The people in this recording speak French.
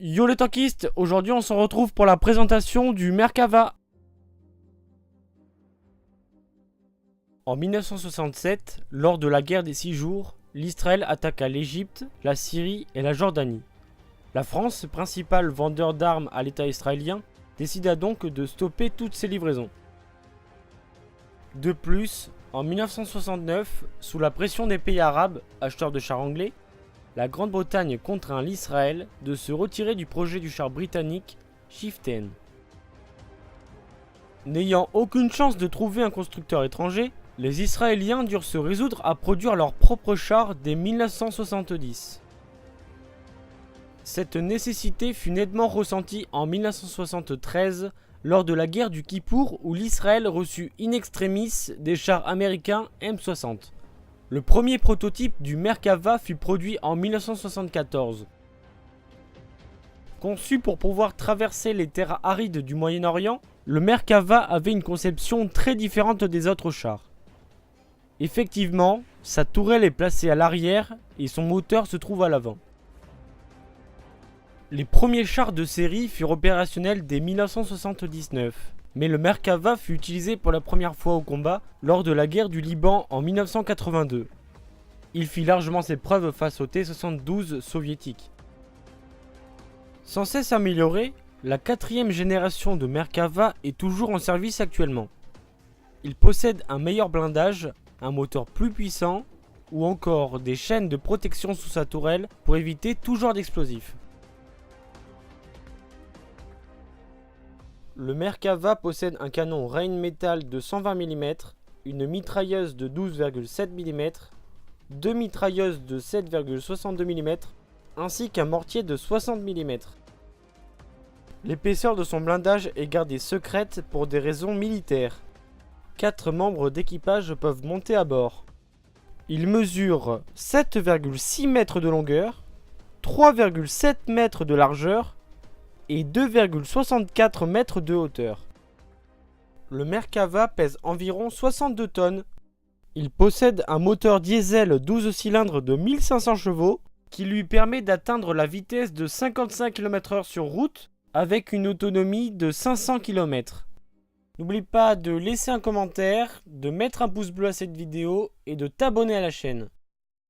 Yo les tankistes, aujourd'hui on se retrouve pour la présentation du Merkava. En 1967, lors de la guerre des 6 jours, l'Israël attaqua l'Égypte, la Syrie et la Jordanie. La France, principal vendeur d'armes à l'État israélien, décida donc de stopper toutes ces livraisons. De plus, en 1969, sous la pression des pays arabes, acheteurs de chars anglais, la Grande-Bretagne contraint l'Israël de se retirer du projet du char britannique Chieftain. N'ayant aucune chance de trouver un constructeur étranger, les Israéliens durent se résoudre à produire leurs propres chars dès 1970. Cette nécessité fut nettement ressentie en 1973 lors de la guerre du Kippour où l'Israël reçut in extremis des chars américains M60. Le premier prototype du Merkava fut produit en 1974. Conçu pour pouvoir traverser les terres arides du Moyen-Orient, le Merkava avait une conception très différente des autres chars. Effectivement, sa tourelle est placée à l'arrière et son moteur se trouve à l'avant. Les premiers chars de série furent opérationnels dès 1979. Mais le Merkava fut utilisé pour la première fois au combat lors de la guerre du Liban en 1982. Il fit largement ses preuves face au T-72 soviétique. Sans cesse améliorée, la 4e génération de Merkava est toujours en service actuellement. Il possède un meilleur blindage, un moteur plus puissant ou encore des chaînes de protection sous sa tourelle pour éviter tout genre d'explosifs. Le Merkava possède un canon Rheinmetall de 120 mm, une mitrailleuse de 12,7 mm, deux mitrailleuses de 7,62 mm, ainsi qu'un mortier de 60 mm. L'épaisseur de son blindage est gardée secrète pour des raisons militaires. 4 membres d'équipage peuvent monter à bord. Il mesure 7,6 mètres de longueur, 3,7 mètres de largeur et 2,64 mètres de hauteur. Le Merkava pèse environ 62 tonnes. Il possède un moteur diesel 12 cylindres de 1500 chevaux qui lui permet d'atteindre la vitesse de 55 km/h sur route avec une autonomie de 500 km. N'oublie pas de laisser un commentaire, de mettre un pouce bleu à cette vidéo et de t'abonner à la chaîne.